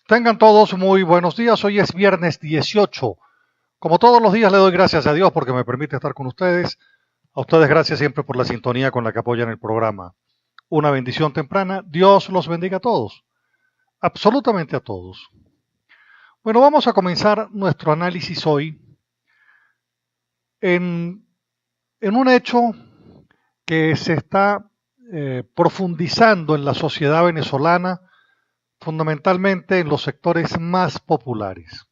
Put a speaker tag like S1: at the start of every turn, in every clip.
S1: Tengan todos muy buenos días. Hoy es viernes 18. Como todos los días le doy gracias a Dios porque me permite estar con ustedes. A ustedes gracias siempre por la sintonía con la que apoyan el programa. Una bendición temprana. Dios los bendiga a todos. Absolutamente a todos. Bueno, vamos a comenzar nuestro análisis hoy en, en un hecho que se está profundizando en la sociedad venezolana, fundamentalmente en los sectores más populares,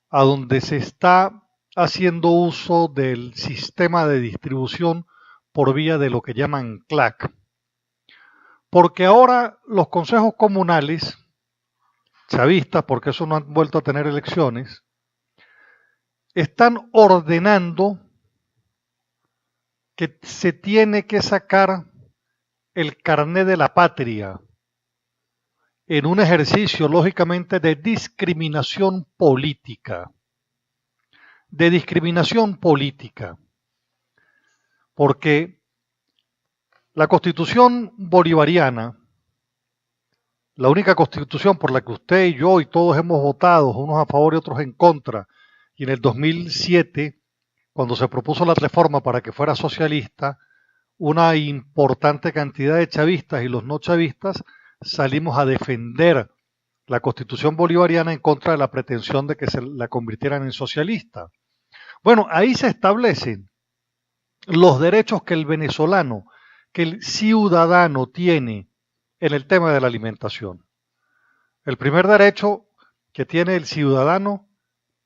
S1: a donde se está haciendo uso del sistema de distribución por vía de lo que llaman CLAC. Porque ahora los consejos comunales, chavistas, porque eso no han vuelto a tener elecciones, están ordenando que se tiene que sacar el carné de la patria en un ejercicio, lógicamente, de discriminación política. De discriminación política. Porque la Constitución bolivariana, la única Constitución por la que usted y yo y todos hemos votado, unos a favor y otros en contra, y en el 2007, cuando se propuso la reforma para que fuera socialista, una importante cantidad de chavistas y los no chavistas salimos a defender la Constitución bolivariana en contra de la pretensión de que se la convirtieran en socialista. Bueno, ahí se establecen los derechos que el venezolano, que el ciudadano tiene en el tema de la alimentación. El primer derecho que tiene el ciudadano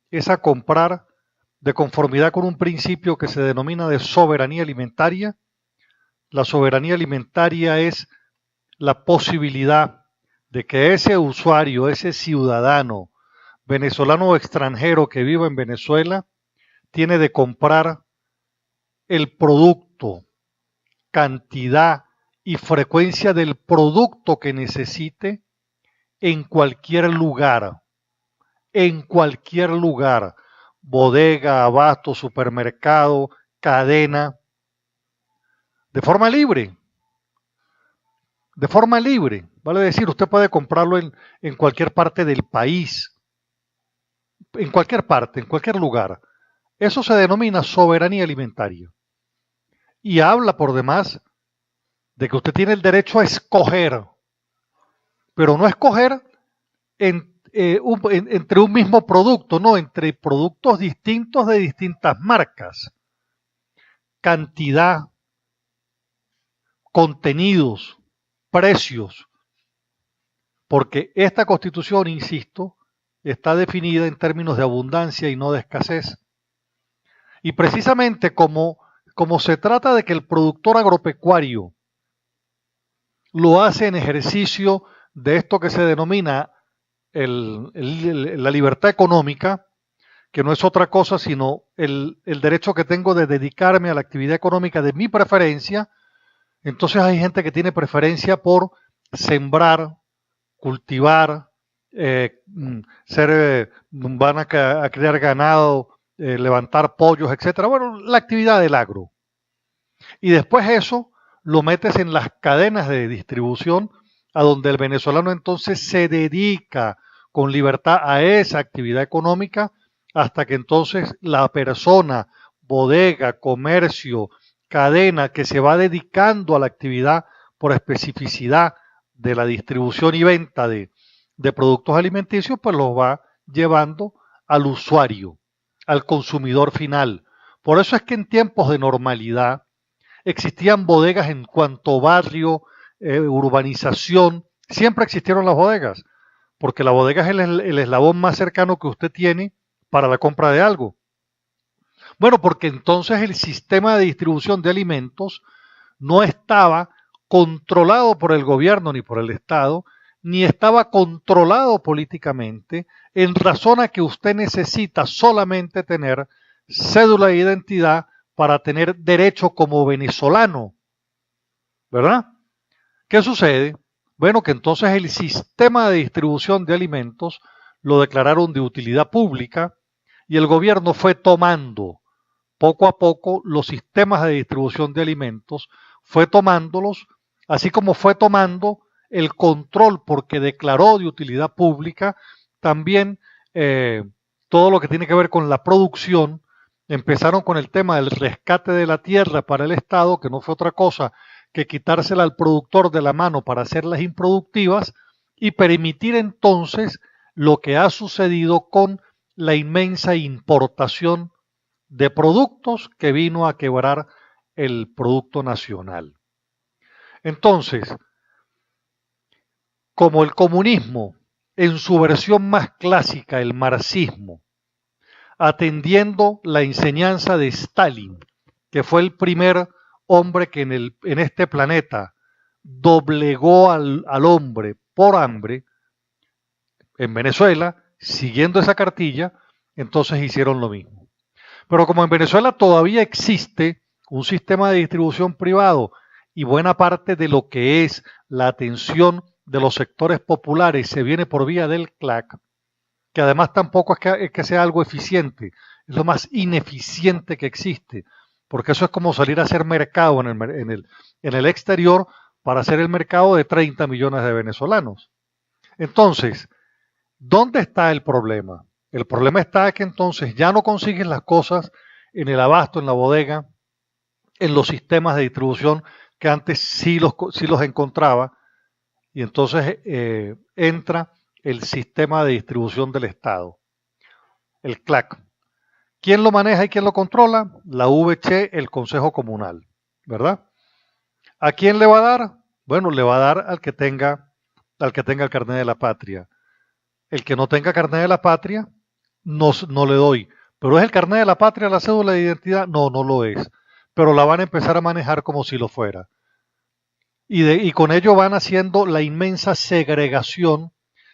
S1: es a comprar de conformidad con un principio que se denomina de soberanía alimentaria. La soberanía alimentaria es la posibilidad de que ese usuario, ese ciudadano venezolano o extranjero que viva en Venezuela, tiene de comprar el producto, cantidad y frecuencia del producto que necesite en cualquier lugar, bodega, abasto, supermercado, cadena, de forma libre, vale decir, usted puede comprarlo en cualquier parte del país, en cualquier parte, en cualquier lugar. Eso se denomina soberanía alimentaria. Y habla por demás de que usted tiene el derecho a escoger, pero no escoger entre un mismo producto, no, entre productos distintos de distintas marcas, cantidad, contenidos, precios, porque esta Constitución, insisto, está definida en términos de abundancia y no de escasez. Y precisamente como se trata de que el productor agropecuario lo hace en ejercicio de esto que se denomina la libertad económica, que no es otra cosa sino el derecho que tengo de dedicarme a la actividad económica de mi preferencia. Entonces hay gente que tiene preferencia por sembrar, cultivar, van a criar ganado, levantar pollos, etcétera. Bueno, la actividad del agro. Y después eso lo metes en las cadenas de distribución, a donde el venezolano entonces se dedica con libertad a esa actividad económica, hasta que entonces la persona, bodega, comercio, cadena que se va dedicando a la actividad por especificidad de la distribución y venta de productos alimenticios, pues los va llevando al usuario, al consumidor final. Por eso es que en tiempos de normalidad existían bodegas en cuanto barrio, urbanización, siempre existieron las bodegas, porque la bodega es el eslabón más cercano que usted tiene para la compra de algo. Bueno, porque entonces el sistema de distribución de alimentos no estaba controlado por el gobierno ni por el Estado, ni estaba controlado políticamente, en razón a que usted necesita solamente tener cédula de identidad para tener derecho como venezolano, ¿verdad? ¿Qué sucede? Bueno, que entonces el sistema de distribución de alimentos lo declararon de utilidad pública y el gobierno fue tomando poco a poco los sistemas de distribución de alimentos, fue tomándolos, así como fue tomando el control porque declaró de utilidad pública, también todo lo que tiene que ver con la producción. Empezaron con el tema del rescate de la tierra para el Estado, que no fue otra cosa que quitársela al productor de la mano para hacerlas improductivas y permitir entonces lo que ha sucedido con la inmensa importación de productos que vino a quebrar el producto nacional. Entonces, como el comunismo, en su versión más clásica, el marxismo, atendiendo la enseñanza de Stalin, que fue el primer hombre que en este planeta doblegó al hombre por hambre, en Venezuela, siguiendo esa cartilla, entonces hicieron lo mismo. Pero como en Venezuela todavía existe un sistema de distribución privado y buena parte de lo que es la atención de los sectores populares se viene por vía del CLAC, que además tampoco es que sea algo eficiente, es lo más ineficiente que existe, porque eso es como salir a hacer mercado en el exterior para hacer el mercado de 30 millones de venezolanos. Entonces, ¿dónde está el problema? El problema está que entonces ya no consigues las cosas en el abasto, en la bodega, en los sistemas de distribución que antes sí los encontraba, y entonces entra el sistema de distribución del Estado, el CLAC. ¿Quién lo maneja y quién lo controla? La VC, el Consejo Comunal, ¿verdad? ¿A quién le va a dar? Bueno, le va a dar al que tenga el carnet de la patria. El que no tenga carnet de la patria, no le doy. ¿Pero es el carnet de la patria la cédula de identidad? No, no lo es. Pero la van a empezar a manejar como si lo fuera. Y con ello van haciendo la inmensa segregación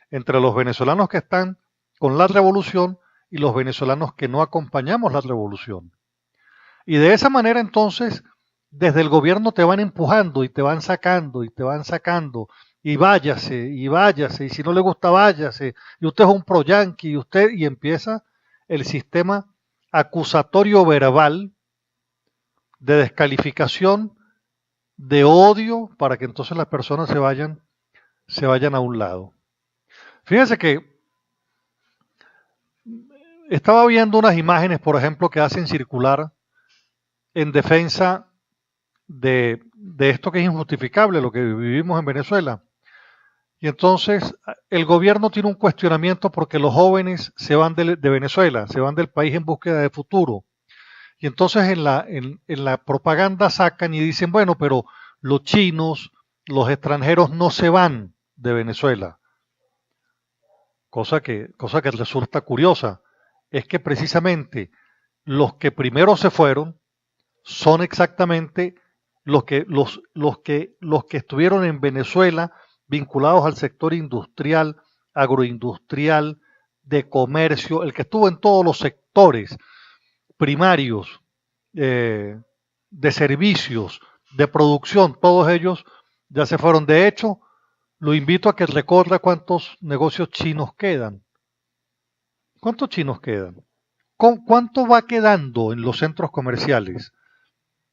S1: entre los venezolanos que están con la revolución y los venezolanos que no acompañamos la revolución. Y de esa manera entonces, desde el gobierno te van empujando y te van sacando y te van sacando y váyase, y si no le gusta váyase, y usted es un pro-yanqui, y empieza el sistema acusatorio verbal de descalificación, de odio, para que entonces las personas se vayan a un lado. Fíjense que estaba viendo unas imágenes, por ejemplo, que hacen circular en defensa de esto que es injustificable, lo que vivimos en Venezuela. Y entonces el gobierno tiene un cuestionamiento porque los jóvenes se van de Venezuela, se van del país en búsqueda de futuro. Y entonces en la propaganda sacan y dicen, bueno, pero los chinos, los extranjeros no se van de Venezuela. Cosa que resulta curiosa. Es que precisamente los que primero se fueron son exactamente los que estuvieron en Venezuela vinculados al sector industrial, agroindustrial, de comercio, el que estuvo en todos los sectores primarios, de servicios, de producción, todos ellos ya se fueron. De hecho, lo invito a que recorra cuántos negocios chinos quedan. ¿Cuántos chinos quedan? ¿Cuánto va quedando en los centros comerciales?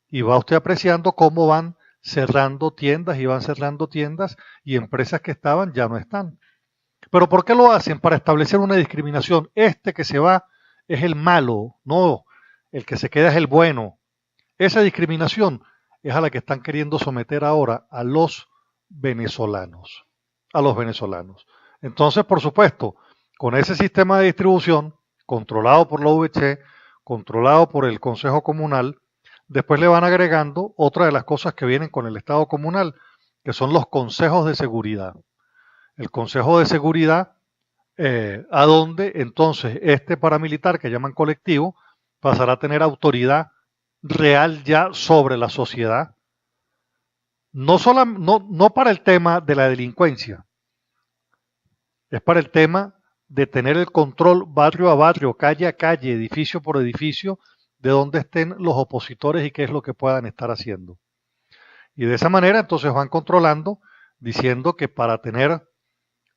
S1: Y va usted apreciando cómo van cerrando tiendas y empresas que estaban ya no están. ¿Pero por qué lo hacen? Para establecer una discriminación. Este que se va es el malo, no, el que se queda es el bueno. Esa discriminación es a la que están queriendo someter ahora a los venezolanos. Entonces, por supuesto, con ese sistema de distribución, controlado por la VC, controlado por el Consejo Comunal, después le van agregando otra de las cosas que vienen con el Estado comunal, que son los consejos de seguridad. El Consejo de Seguridad, a donde entonces este paramilitar que llaman colectivo pasará a tener autoridad real ya sobre la sociedad, no para el tema de la delincuencia, es para el tema de tener el control barrio a barrio, calle a calle, edificio por edificio, de dónde estén los opositores y qué es lo que puedan estar haciendo. Y de esa manera entonces van controlando, diciendo que para tener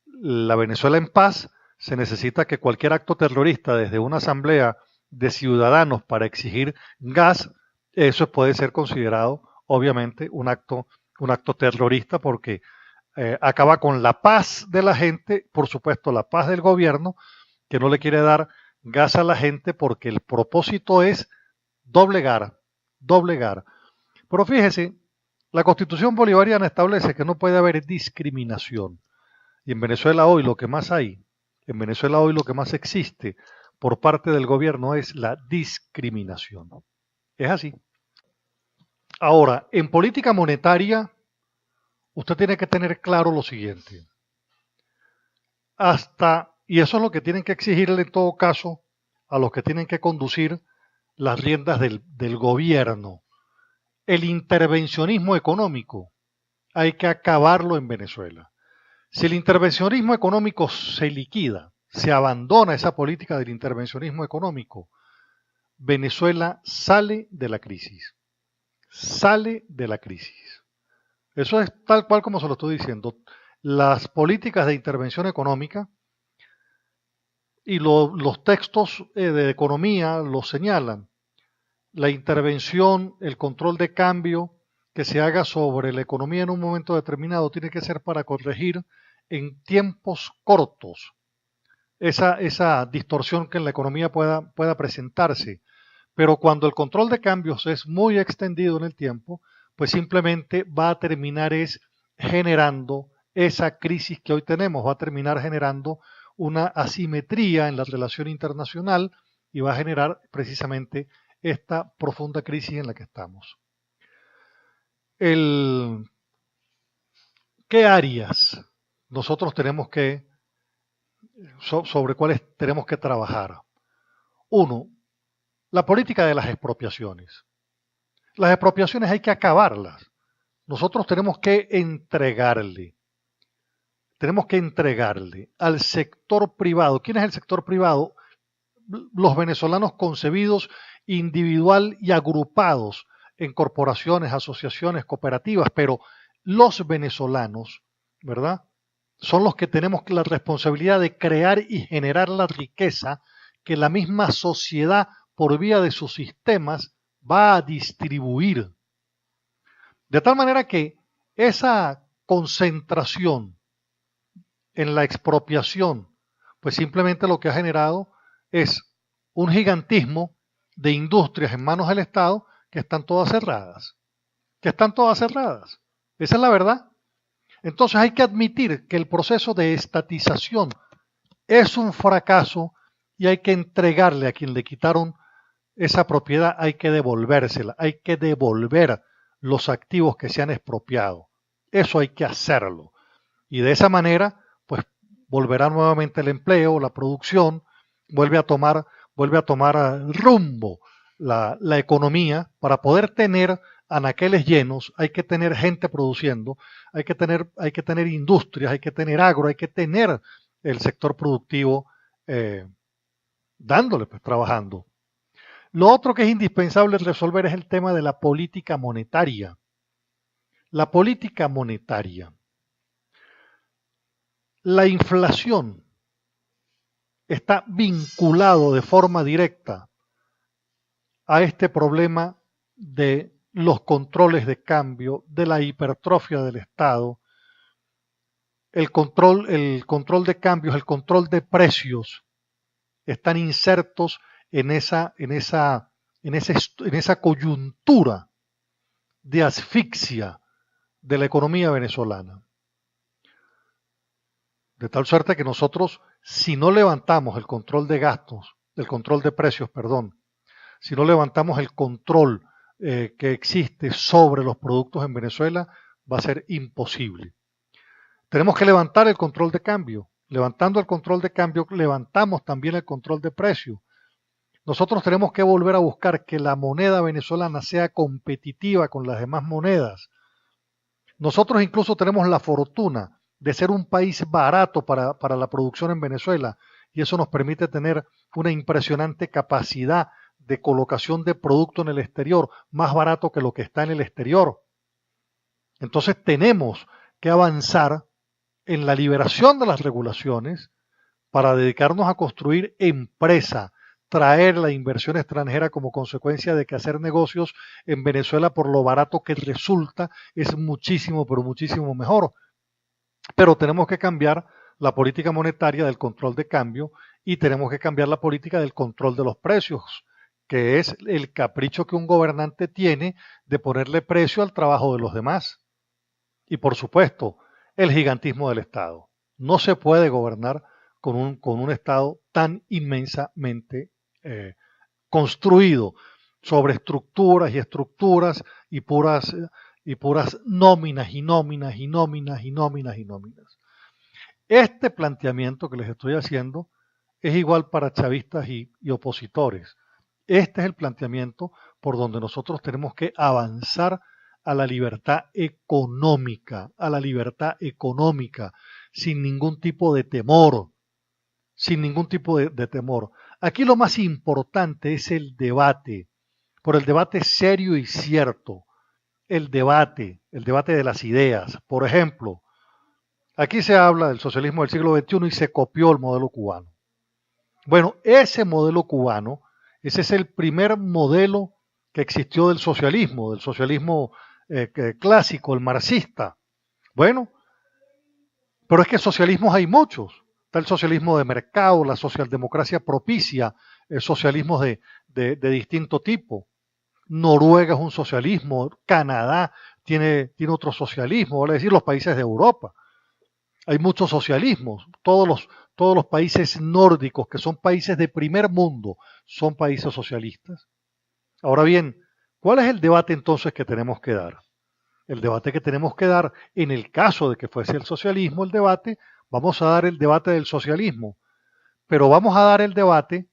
S1: la Venezuela en paz se necesita que cualquier acto terrorista, desde una asamblea de ciudadanos para exigir gas, eso puede ser considerado obviamente un acto terrorista, porque acaba con la paz de la gente, por supuesto la paz del gobierno, que no le quiere dar gas a la gente porque el propósito es doblegar, doblegar. Pero fíjese, la Constitución bolivariana establece que no puede haber discriminación. Y en Venezuela hoy lo que más hay, en Venezuela hoy lo que más existe por parte del gobierno es la discriminación. Es así. Ahora, en política monetaria, usted tiene que tener claro lo siguiente. Y eso es lo que tienen que exigirle en todo caso a los que tienen que conducir las riendas del gobierno. El intervencionismo económico hay que acabarlo en Venezuela. Si el intervencionismo económico se liquida, se abandona esa política del intervencionismo económico, Venezuela sale de la crisis. Sale de la crisis. Eso es tal cual como se lo estoy diciendo. Las políticas de intervención económica y los textos de economía lo señalan. La intervención, el control de cambio que se haga sobre la economía en un momento determinado tiene que ser para corregir en tiempos cortos esa distorsión que en la economía pueda presentarse. Pero cuando el control de cambios es muy extendido en el tiempo, pues simplemente va a terminar generando esa crisis que hoy tenemos, va a terminar generando una asimetría en la relación internacional y va a generar precisamente esta profunda crisis en la que estamos. ¿Qué áreas nosotros tenemos sobre cuáles tenemos que trabajar? Uno, la política de las expropiaciones. Las expropiaciones hay que acabarlas. Nosotros tenemos que entregarle al sector privado. ¿Quién es el sector privado? Los venezolanos concebidos individual y agrupados en corporaciones, asociaciones, cooperativas, pero los venezolanos, ¿verdad? Son los que tenemos la responsabilidad de crear y generar la riqueza que la misma sociedad, por vía de sus sistemas, va a distribuir. De tal manera que esa concentración en la expropiación, pues simplemente lo que ha generado es un gigantismo de industrias en manos del Estado que están todas cerradas. Esa es la verdad. Entonces hay que admitir que el proceso de estatización es un fracaso y hay que entregarle a quien le quitaron esa propiedad, hay que devolvérsela, hay que devolver los activos que se han expropiado. Eso hay que hacerlo. Y de esa manera, pues volverá nuevamente el empleo, la producción, vuelve a tomar rumbo la economía. Para poder tener anaqueles llenos hay que tener gente produciendo, hay que tener industrias, hay que tener agro, hay que tener el sector productivo dándole, pues trabajando. Lo otro que es indispensable resolver es el tema de la política monetaria. La política monetaria. La inflación está vinculado de forma directa a este problema de los controles de cambio, de la hipertrofia del Estado, el control de cambios, el control de precios, están insertos en esa coyuntura de asfixia de la economía venezolana. De tal suerte que nosotros, si no levantamos el control de gastos, el control de precios, perdón, si no levantamos el control que existe sobre los productos en Venezuela, va a ser imposible. Tenemos que levantar el control de cambio. Levantando el control de cambio, levantamos también el control de precio. Nosotros tenemos que volver a buscar que la moneda venezolana sea competitiva con las demás monedas. Nosotros incluso tenemos la fortuna de ser un país barato para la producción en Venezuela y eso nos permite tener una impresionante capacidad de colocación de producto en el exterior, más barato que lo que está en el exterior. Entonces tenemos que avanzar en la liberación de las regulaciones para dedicarnos a construir empresa, traer la inversión extranjera como consecuencia de que hacer negocios en Venezuela por lo barato que resulta es muchísimo, pero muchísimo mejor. pero tenemos que cambiar la política monetaria del control de cambio y tenemos que cambiar la política del control de los precios, que es el capricho que un gobernante tiene de ponerle precio al trabajo de los demás. Y por supuesto, el gigantismo del Estado. No se puede gobernar con un Estado tan inmensamente eh, construido sobre estructuras y estructuras y puras nóminas y nóminas y nóminas y nóminas y nóminas. Este planteamiento que les estoy haciendo es igual para chavistas y opositores. Este es el planteamiento por donde nosotros tenemos que avanzar a la libertad económica, sin ningún tipo de temor, sin ningún tipo de temor. Aquí lo más importante es el debate, por el debate serio y cierto, el debate de las ideas. Por ejemplo, aquí se habla del socialismo del siglo XXI y se copió el modelo cubano. Bueno, ese modelo cubano, ese es el primer modelo que existió del socialismo clásico, el marxista. Bueno, pero es que socialismos hay muchos. Está el socialismo de mercado, la socialdemocracia propicia, socialismos de distinto tipo. Noruega es un socialismo, Canadá tiene otro socialismo, vale decir los países de Europa. Hay muchos socialismos, todos los países nórdicos, que son países de primer mundo, son países socialistas. Ahora bien, ¿cuál es el debate entonces que tenemos que dar? El debate que tenemos que dar, en el caso de que fuese el socialismo, el debate, vamos a dar el debate del socialismo, pero vamos a dar el debate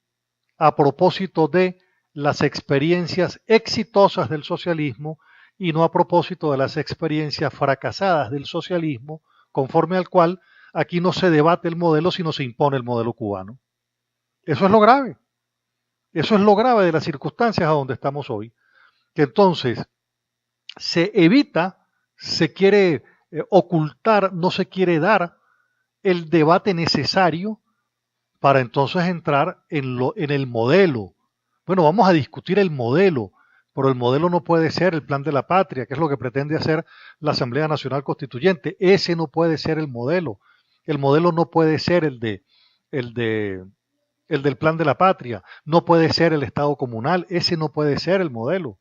S1: a propósito de las experiencias exitosas del socialismo y no a propósito de las experiencias fracasadas del socialismo, conforme al cual aquí no se debate el modelo, sino se impone el modelo cubano. Eso es lo grave. Eso es lo grave de las circunstancias a donde estamos hoy. Que entonces se evita, se quiere ocultar, no se quiere dar el debate necesario para entonces entrar en el modelo. Bueno, vamos a discutir el modelo, pero el modelo no puede ser el plan de la patria, que es lo que pretende hacer la Asamblea Nacional Constituyente. Ese no puede ser el modelo. El modelo no puede ser el de, el del plan de la patria. No puede ser el Estado comunal. Ese no puede ser el modelo.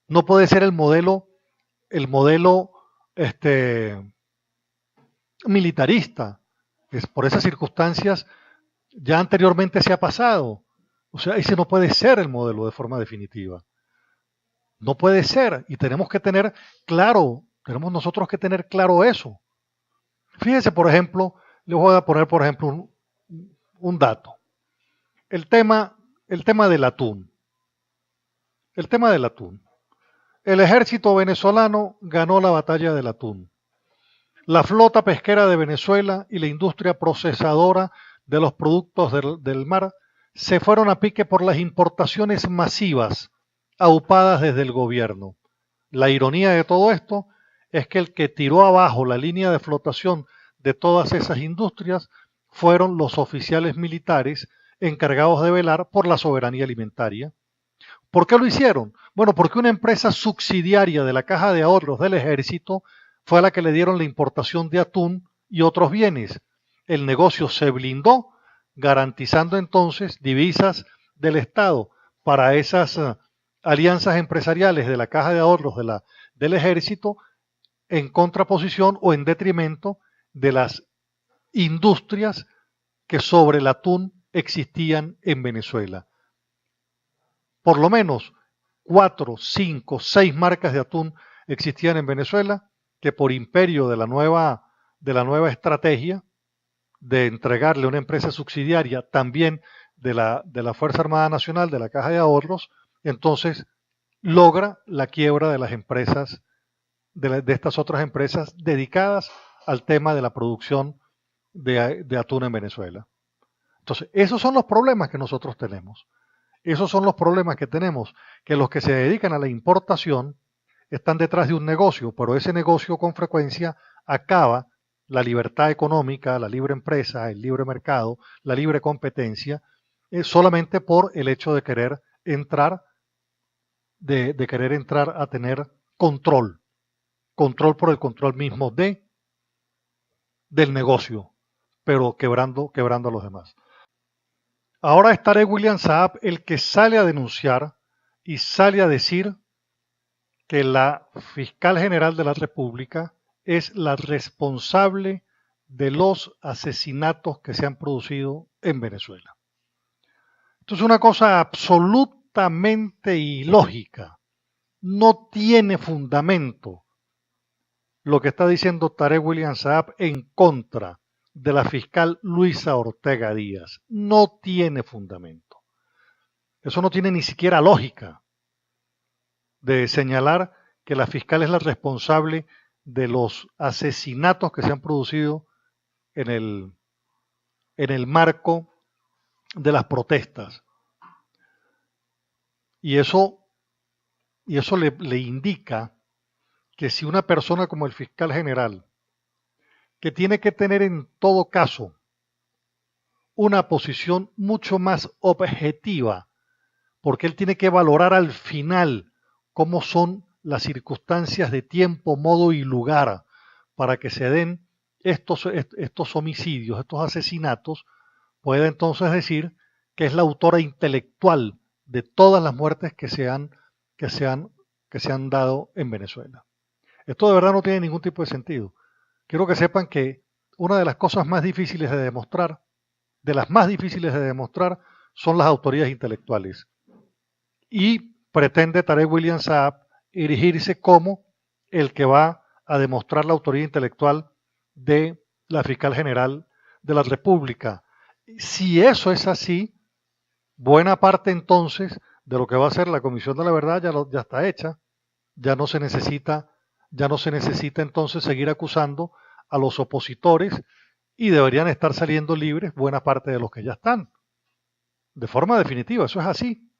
S1: No puede ser el modelo militarista. Es por esas circunstancias ya anteriormente se ha pasado. O sea, ese no puede ser el modelo de forma definitiva. No puede ser. Y tenemos que tener claro, tenemos nosotros que tener claro eso. Fíjense, por ejemplo, les voy a poner, por ejemplo, un dato. El tema del atún. El tema del atún. El ejército venezolano ganó la batalla del atún. La flota pesquera de Venezuela y la industria procesadora de los productos del mar se fueron a pique por las importaciones masivas aupadas desde el gobierno. La ironía de todo esto es que el que tiró abajo la línea de flotación de todas esas industrias fueron los oficiales militares encargados de velar por la soberanía alimentaria. ¿Por qué lo hicieron? Bueno, porque una empresa subsidiaria de la Caja de Ahorros del Ejército fue a la que le dieron la importación de atún y otros bienes. El negocio se blindó, garantizando entonces divisas del Estado para esas alianzas empresariales de la Caja de Ahorros del Ejército en contraposición o en detrimento de las industrias que sobre el atún existían en Venezuela. Por lo menos 4, 5, 6 marcas de atún existían en Venezuela que por imperio de la nueva estrategia de entregarle a una empresa subsidiaria también de la Fuerza Armada Nacional, de la Caja de Ahorros, entonces logra la quiebra de las empresas, de estas otras empresas dedicadas al tema de la producción de atún en Venezuela. Entonces, esos son los problemas que nosotros tenemos. Esos son los problemas que tenemos, que los que se dedican a la importación están detrás de un negocio, pero ese negocio con frecuencia acaba la libertad económica, la libre empresa, el libre mercado, la libre competencia, solamente por el hecho de querer entrar, de querer entrar a tener control, control por el control mismo de del negocio, pero quebrando a los demás. Ahora es Tarek William Saab el que sale a denunciar y sale a decir que la fiscal general de la República es la responsable de los asesinatos que se han producido en Venezuela. Esto es una cosa absolutamente ilógica. No tiene fundamento lo que está diciendo Tarek William Saab en contra de la fiscal Luisa Ortega Díaz. No tiene fundamento. Eso no tiene ni siquiera lógica de señalar que la fiscal es la responsable de los asesinatos que se han producido en el marco de las protestas. Y eso le indica que si una persona como el fiscal general, que tiene que tener en todo caso una posición mucho más objetiva, porque él tiene que valorar al final cómo son las circunstancias de tiempo, modo y lugar para que se den estos homicidios, estos asesinatos, puede entonces decir que es la autora intelectual de todas las muertes que se han dado en Venezuela. Esto de verdad no tiene ningún tipo de sentido. Quiero que sepan que una de las cosas más difíciles de demostrar, son las autorías intelectuales. Y pretende Tarek William Saab erigirse como el que va a demostrar la autoría intelectual de la fiscal general de la República. Si eso es así, buena parte entonces de lo que va a ser la Comisión de la Verdad ya está hecha. Ya no se necesita entonces seguir acusando a los opositores y deberían estar saliendo libres buena parte de los que ya están. De forma definitiva, eso es así.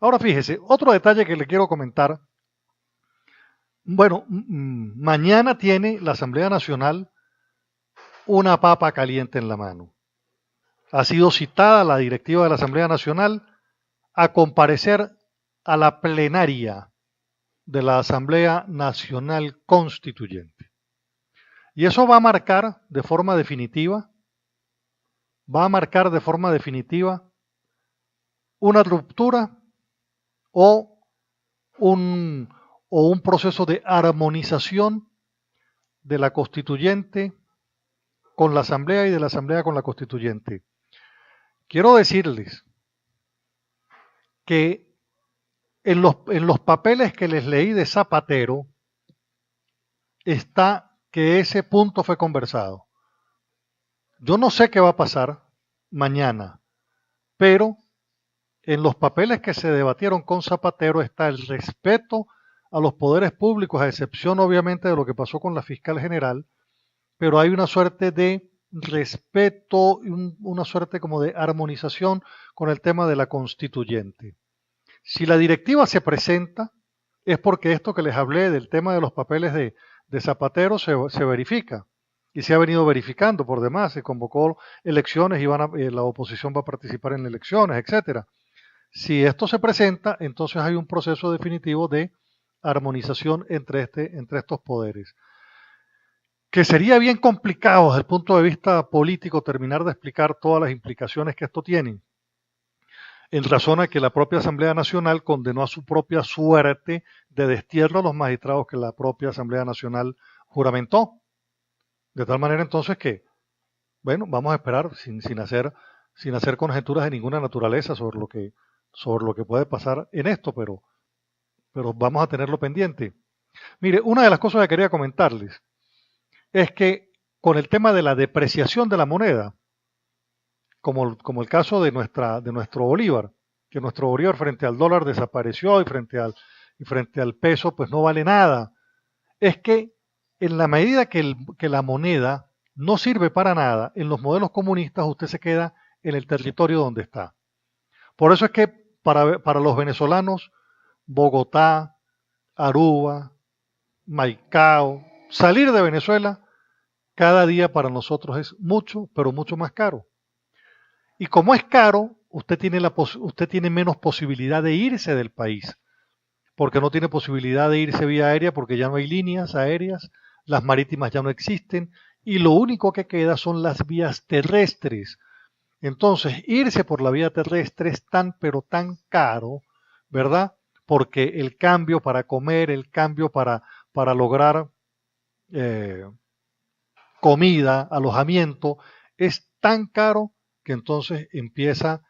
S1: Ahora fíjese, otro detalle que le quiero comentar. Bueno, mañana tiene la Asamblea Nacional una papa caliente en la mano. Ha sido citada la directiva de la Asamblea Nacional a comparecer a la plenaria de la Asamblea Nacional Constituyente. Y eso va a marcar de forma definitiva una ruptura o un proceso de armonización de la Constituyente con la Asamblea y de la Asamblea con la Constituyente. Quiero decirles que en los papeles que les leí de Zapatero está que ese punto fue conversado. Yo no sé qué va a pasar mañana, pero en los papeles que se debatieron con Zapatero está el respeto a los poderes públicos, a excepción obviamente de lo que pasó con la fiscal general, pero hay una suerte de respeto, una suerte como de armonización con el tema de la constituyente. Si la directiva se presenta, es porque esto que les hablé del tema de los papeles de Zapatero se verifica y se ha venido verificando por demás. Se convocó elecciones y la oposición va a participar en elecciones, etcétera. Si esto se presenta, entonces hay un proceso definitivo de armonización entre estos poderes. Que sería bien complicado desde el punto de vista político terminar de explicar todas las implicaciones que esto tiene, en razón a que la propia Asamblea Nacional condenó a su propia suerte de destierro a los magistrados que la propia Asamblea Nacional juramentó. De tal manera entonces que, bueno, vamos a esperar sin hacer conjeturas de ninguna naturaleza sobre lo que puede pasar en esto, pero vamos a tenerlo pendiente. Mire, una de las cosas que quería comentarles es que con el tema de la depreciación de la moneda, como el caso de nuestro bolívar, que nuestro bolívar frente al dólar desapareció y frente al peso pues no vale nada, es que en la medida que la moneda no sirve para nada, en los modelos comunistas usted se queda en el territorio donde está. Por eso es que para los venezolanos, Bogotá, Aruba, Maicao, salir de Venezuela, cada día para nosotros es mucho, pero mucho más caro. Y como es caro, usted tiene menos posibilidad de irse del país, porque no tiene posibilidad de irse vía aérea, porque ya no hay líneas aéreas, las marítimas ya no existen, y lo único que queda son las vías terrestres. Entonces, irse por la vía terrestre es tan, pero tan caro, ¿verdad? Porque el cambio para comer, el cambio para lograr eh, comida, alojamiento, es tan caro que entonces empieza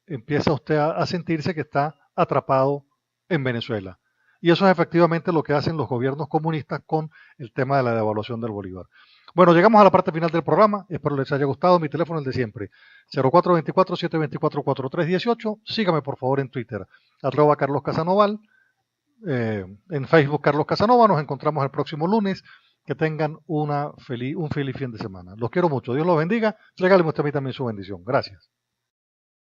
S1: usted a sentirse que está atrapado en Venezuela. Y eso es efectivamente lo que hacen los gobiernos comunistas con el tema de la devaluación del bolívar. Bueno, llegamos a la parte final del programa. Espero les haya gustado. Mi teléfono es el de siempre. 0424-724-4318. Sígame por favor en Twitter. @Carlos Casanoval. En Facebook Carlos Casanova. Nos encontramos el próximo lunes. Que tengan un feliz fin de semana. Los quiero mucho. Dios los bendiga. Regáleme usted a mí también su bendición. Gracias.